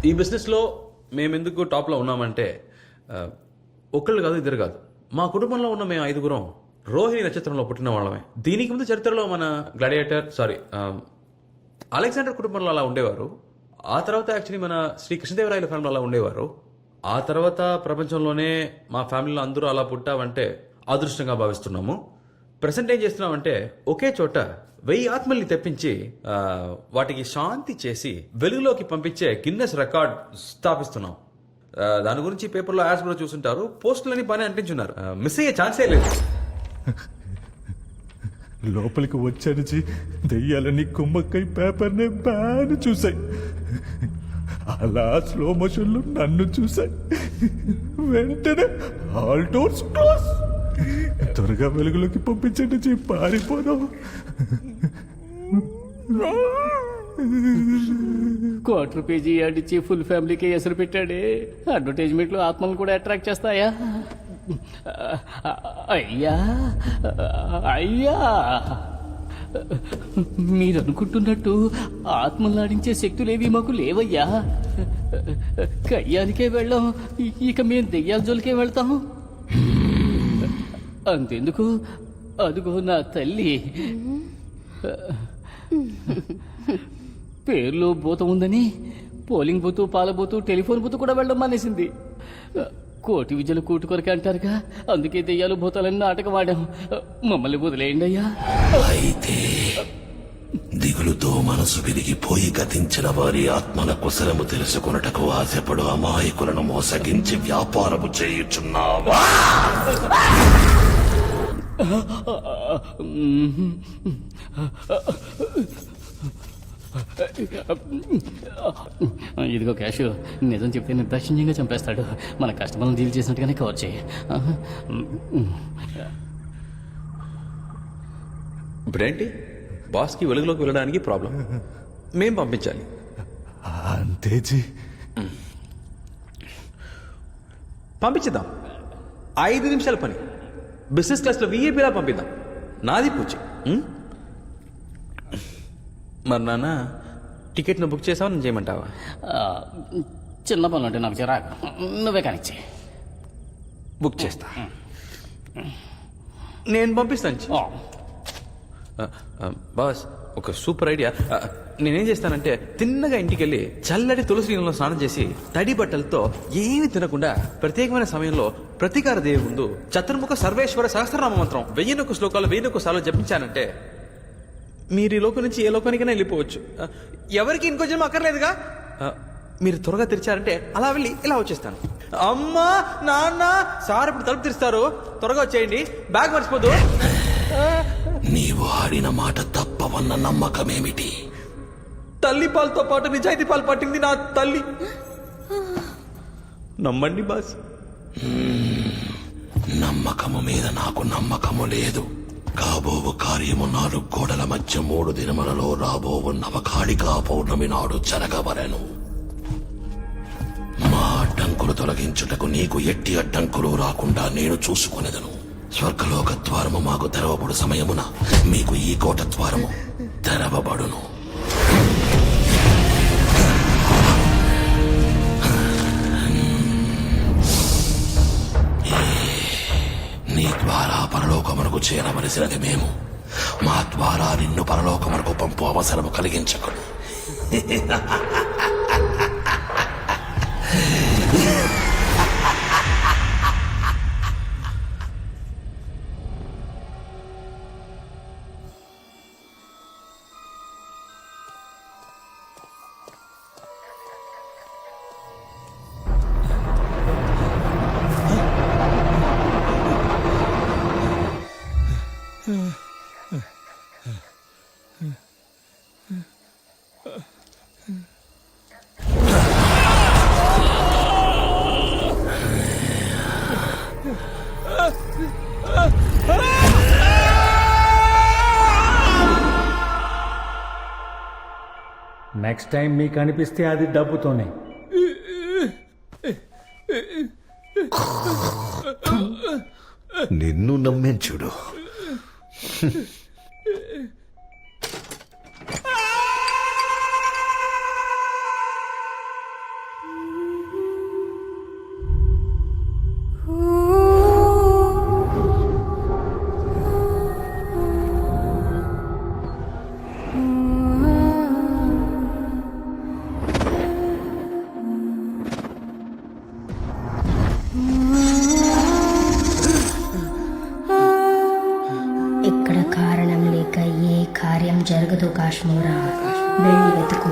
ఈ బిజినెస్లో మేమెందుకు టాప్లో ఉన్నామంటే ఒకళ్ళు కాదు ఇద్దరు కాదు, మా కుటుంబంలో ఉన్న మేము 5గురం రోహిణి నక్షత్రంలో పుట్టిన వాళ్ళమే. దీనికి ముందు చరిత్రలో మన అలెగ్జాండర్ కుటుంబంలో అలా ఉండేవారు. ఆ తర్వాత యాక్చువల్లీ మన శ్రీ కృష్ణదేవరాయల ఫ్యామిలీలో అలా ఉండేవారు. ఆ తర్వాత ప్రపంచంలోనే మా ఫ్యామిలీలో అందరూ అలా పుట్టామంటే అదృష్టంగా భావిస్తున్నాము. ప్రెసెంట్ ఏం చేస్తున్నామంటే ఒకే చోట 1000 ఆత్మల్ని తెప్పించి వాటికి శాంతి చేసి వెలుగులోకి పంపించే గిన్నెస్ రికార్డ్ స్థాపిస్తున్నాం. దాని గురించి పేపర్లో యాడ్స్ కూడా చూస్తుంటారు, పోస్టులని పని అంటించున్నారు. మిస్ అయ్యే ఛాన్సే లేదు. లోపలికి వచ్చానిచి దెయ్యాలని కుమ్మక్కై పేపర్ని బ్యాన్ చూశాయి. అలా స్లో మోషన్లో నన్ను చూశాయి. వెంటనే ఆల్ డోర్స్ క్లోజ్. త్వరగా వెలుగులోకి పంపించండి, పారిపోదాం. ₹2 అడిచి ఫుల్ ఫ్యామిలీకి ఎసరు పెట్టాడే. అడ్వర్టైజ్మెంట్లు ఆత్మలను కూడా అట్రాక్ట్ చేస్తాయా? అయ్యా అయ్యా, మీరు అనుకుంటున్నట్టు ఆత్మలాడించే శక్తులేవి మాకు లేవయ్యా. కయ్యానికే వెళ్ళాం, ఇక మేము దెయ్యాల జోలికే వెళ్తాం. అంతెందుకు, అదుగో నా తల్లి. పేరులో భూతం ఉందని పోలింగ్ బూతు, పాల బూతు, టెలిఫోన్ బూతు కూడా వెళ్ళడం మానేసింది. కోటి విద్యలు కూటు కొరకే అంటారుగా, అందుకే దెయ్యాలు భూతాలని నాటకం ఆడాం. మమ్మల్ని వదిలేయండి అయ్యా. అయితే దిగులుతో మనసు విరిగిపోయి గతించిన వారి ఆత్మల కుశలము తెలుసుకొనుటకు ఆశపడు అమాయకులను మోసగించి వ్యాపారము చేయుచున్నావా? ఇదిగో క్యాష్, నిజం చెప్తే నిర్దాక్షిణ్యంగా చంపేస్తాడు. మన కస్టమర్లను డీల్ చేసినట్టుగానే కవర్ చేయి. ఇప్పుడేంటి, బాస్కి వెలుగులోకి వెళ్ళడానికి ప్రాబ్లం, మేం పంపించాలి అంతేజీ. పంపించేద్దాం. 5 నిమిషాల పని. బిజినెస్ క్లాస్లో వీఐపీలా పంపిద్దాం. నాది పూచి. మరి నాన్న, టికెట్ను బుక్ చేసావా, నేను చేయమంటావా? చిన్న పనులు అంటే నాకు చిరాకు, నువ్వే కానిచ్చే. బుక్ చేస్తా, నేను పంపిస్తాను. బాస్, ఒక సూపర్ ఐడియా. నేనేం చేస్తానంటే తిన్నగా ఇంటికి వెళ్ళి చల్లటి తులసి నీళ్ళలో స్నానం చేసి తడి బట్టలతో ఏమీ తినకుండా ప్రత్యేకమైన సమయంలో ప్రతీకార దేవి ముందు చతుర్ముఖ సర్వేశ్వర సహస్రనామ మంత్రం 1001 శ్లోకాలు 1001 సార్లు జపించానంటే మీరు ఈ లోకం నుంచి ఏ లోకానికైనా వెళ్ళిపోవచ్చు. ఎవరికి ఇంకో జన్మ అక్కర్లేదుగా. మీరు త్వరగా తెరిచారంటే అలా వెళ్ళి ఇలా వచ్చేస్తాను. అమ్మా, నాన్న, సార్ ఇప్పుడు తలుపు తెరుస్తారు, త్వరగా వచ్చేయండి, బ్యాగ్ మర్చిపోదు. నీవు ఆడిన మాట తప్పవన్న నమ్మకమేమిటి? తల్లి పాలతో పాటు నిజాయితీ పాలు పట్టింది నా తల్లి. నమ్మండి బాస్. నమ్మకము మీద నాకు నమ్మకము లేదు. కాబోవు కార్యము 4 గోడల మధ్య 3 దినములలో రాబోవు నవకాళికా పౌర్ణమి నాడు జరగవలెను. మా అడ్డంకులు తొలగించుటకు నీకు ఎట్టి అడ్డంకులు రాకుండా నేను చూసుకునేదను. స్వర్గలోక ద్వారము మాకు తెరవబడు సమయమున మీకు ఈ కోట ద్వారము తెరవబడును. నీ ద్వారా పరలోకమునకు చేరవలసినది మేము. మా ద్వారా నిన్ను పరలోకమునకు పంపు అవసరము కలిగించకు. నెక్స్ట్ టైం మీకు అనిపిస్తే అది డబ్బుతోనే. నిన్ను నమ్మించుడు. జరగదు కాశ్మీరా, వెళ్ళి వెతుకు.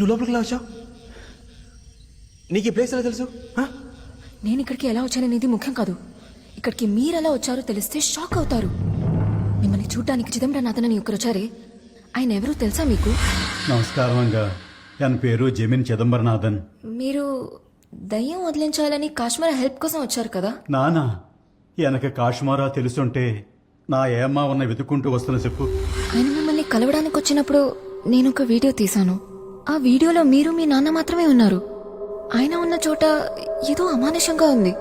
నువ్వు లోపలికి ఎలా వచ్చావు? నీకు ఈ ప్లేస్ ఎలా తెలుసు? ఆ? నేను ఇక్కడికి ఎలా వచ్చాననేది ముఖ్యం కాదు. ఇక్కడికి మీరు ఎలా వచ్చారో తెలిస్తే షాక్ అవుతారు. మిమ్మల్ని చూడ్డానికి చిదంబరనాథన్ అని ఒకరు వచ్చారే, ఆయన ఎవరో తెలుసా మీకు? నమస్కారం అంగా, ఎన్ పేరు జమీన్ చిదంబరనాథన్. మీరు దయ్యం వదిలించాలని కాశ్మీర్ హెల్ప్ కోసం వచ్చారు కదా? నానా ఎనక కాశ్మారా తెలుసుంటే నా ఏమ్మా ఉన్న వెతుక్కుంటూ వస్తున్న చెప్పు. ఆయన మిమ్మల్ని కలవడానికి వచ్చినప్పుడు నేను ఒక వీడియో తీశాను. ఆ వీడియోలో మీరు మీ నాన్న మాత్రమే ఉన్నారు. ఆయన ఉన్న చోట ఏదో అమానుషంగా ఉంది.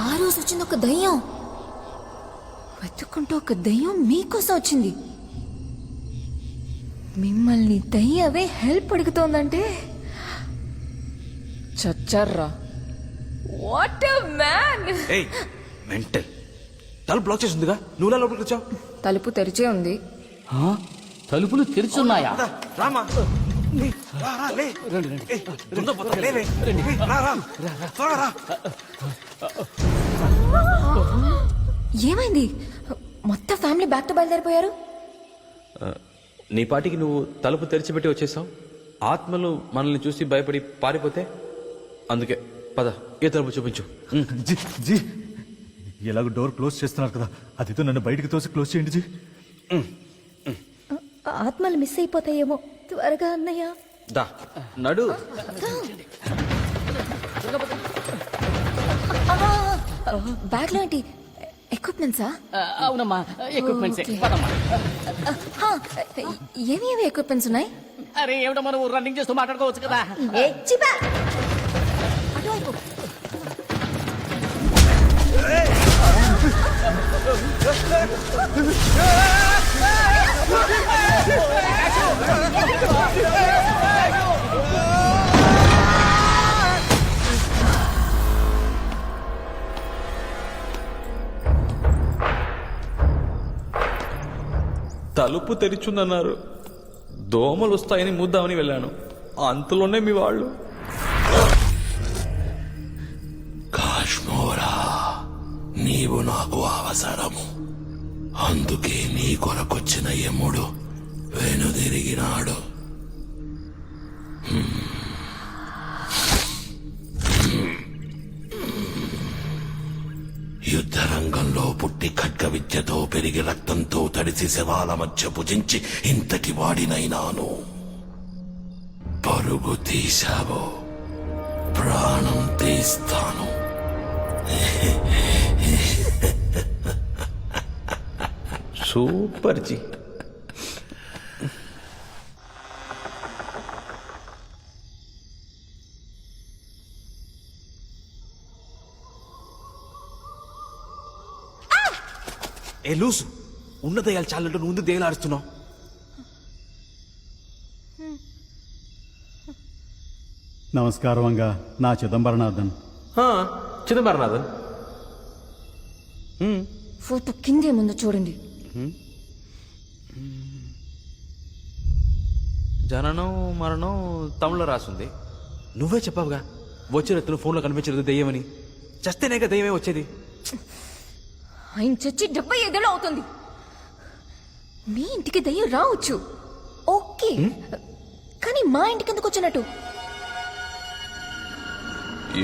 ఆ రోజు వచ్చింది ఒక దయ్యం. వెతుక్కుంటూ ఒక దయ్యం మీకోసం వచ్చింది. మిమ్మల్ని దయ్యవే హెల్ప్ అడుగుతోందంటే చచ్చర్రా. What a man! ఏయ్ మెంటల్, తలుపు బ్లాక్ చేసి ఉందిగా, నువ్వు ఎలా లోపలికి వచ్చావు? తలుపు తెరిచే ఉంది. ఆ? తలుపులు తెరుచున్నాయా? రామా, లే. ఏయ్, తొందర పద, లేవే. ఏయ్, రా, త్వరగా రా. ఏమైంది? మొత్తం ఫ్యామిలీ బ్యాక్ తో బయలుదేరిపోయారు. నీ పాటికి నువ్వు తలుపు తెరిచిపెట్టి వచ్చేసావు. ఆత్మలు మనల్ని చూసి భయపడి పారిపోతే అందుకే పద, ఏ తలుపు చూపించు. జీ జీ ఎలాగో డోర్ క్లోజ్ చేస్తున్నారు కదా, అదితో నన్ను బయటికి తోసి క్లోజ్ చేయండి జీ. ఆత్మలు మిస్ అయిపోతాయేమో, త్వరగా అన్నయ్య. దా నడు. బ్యాగ్ లో ఏంటి? ఎక్విప్మెంట్సా? అవునమ్మా, ఎక్విప్మెంట్స్. ఏమి ఏమి ఎక్విప్మెంట్స్ ఉన్నాయి? అరే ఏమిటో మనం రన్నింగ్ చేస్తూ మాట్లాడుకోవచ్చు కదా. అటువైపు. తలుపు తెరిచుందన్నారు, దోమలు వస్తాయని ముద్దామని వెళ్ళాను. అంతలోనే మీ వాళ్ళు. కాశ్మోరా, నీవు నాకు అవసరము. అందుకే నీ కొరకొచ్చిన యముడు వెనుదిరిగినాడు. యుద్ధ రంగంలో పుట్టి ఖడ్గ విద్యతో పెరిగి రక్తంతో తడిసి శవాల మధ్య భుజించి ఇంతటి వాడినైనాను. పరుగు తీశావో ప్రాణం తీస్తాను. Super G. ఏ లూసు, ఉన్న దయ్యాలు చాలంటూ నువ్వు ముందు దయ్యాలు ఆడుస్తున్నావు. నమస్కారం అంగా, నా చిదంబరనాథన్. చిదంబరనాథన్. ఫోటో కిందే ముందు చూడండి. జననం మరణం తమిళలో రాసుంది. నువ్వే చెప్పావుగా వచ్చే రైతులు ఫోన్లో కనిపించలేదు దెయ్యమని. చస్తేనేగా దెయ్యమే వచ్చేది. ఆయన చచ్చి 75 ఏళ్ళు అవుతుంది. మీ ఇంటికి దయ్యం రావచ్చు, ఓకే, కానీ మా ఇంటికి ఎందుకు వచ్చినట్టు?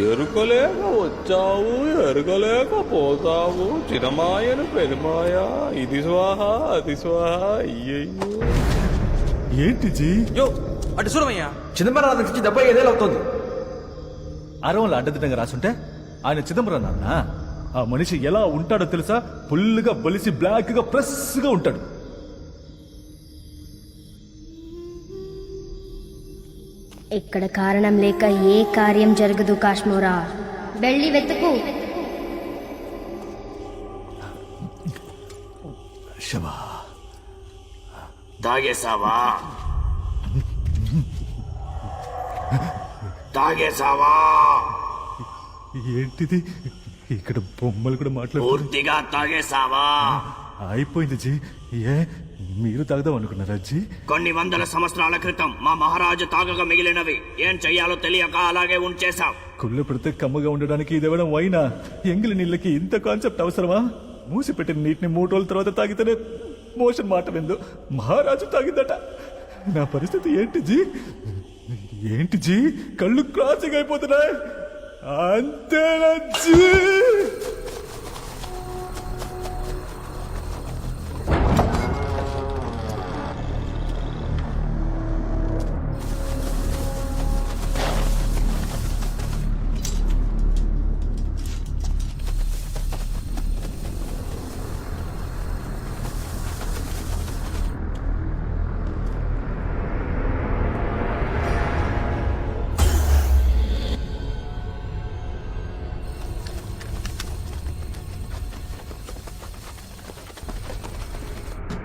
ఎరుకలేక వచ్చావు, ఎరుకలేక పోతావు. చిరమాయను పెరుమాయ, ఇది స్వాహ అది స్వాహ. అయ్యయ్యో, ఏంటి జీ? యో అటు చూడమయ్యా, చిదంబరం నుంచి 75 ఏళ్ళు అవుతుంది. అరవంలో అడ్డదిడ్డంగా రాసుంటే ఆయన చిదంబరం నాన్న. ఆ మనిషి ఎలా ఉంటాడో తెలుసా? ఫుల్గా బలిసి బ్లాక్ గా ప్రెస్ గా ఉంటాడు. ఇక్కడ కారణం లేక ఏ కార్యం జరగదు కాశ్మోరా. వెళ్ళి వెతుకు. శబా తాగేసావా తాగేసావా ఏంటిది? ఇక్కడ బొమ్మలు కూడా మాట్లాడుతూ పూర్తిగా తాగేసావా? అయిపోయింది జీ. ఏ మీరు తాగదాం అనుకున్నారా జీ? కొన్ని వందల సంవత్సరాల క్రితం మా మహారాజు తాగగా మిగిలినవి ఏం చెయ్యాలో తెలియక అలాగే ఉంచేశాం. కుళ్ళు పెడితే కమ్మగా ఉండడానికి ఇదేవడం వైనా? ఎంగిలి నీళ్ళకి ఇంత కాన్సెప్ట్ అవసరమా? మూసి పెట్టిన నీటిని 3 రోజుల తర్వాత తాగితేనే మోషన్ మాట విందు. మహారాజు తాగిందట. నా పరిస్థితి ఏంటి జీ? ఏంటి జీ? కళ్ళు క్రాసింగ్ అయిపోతున్నాయి. అంతేనా జీ?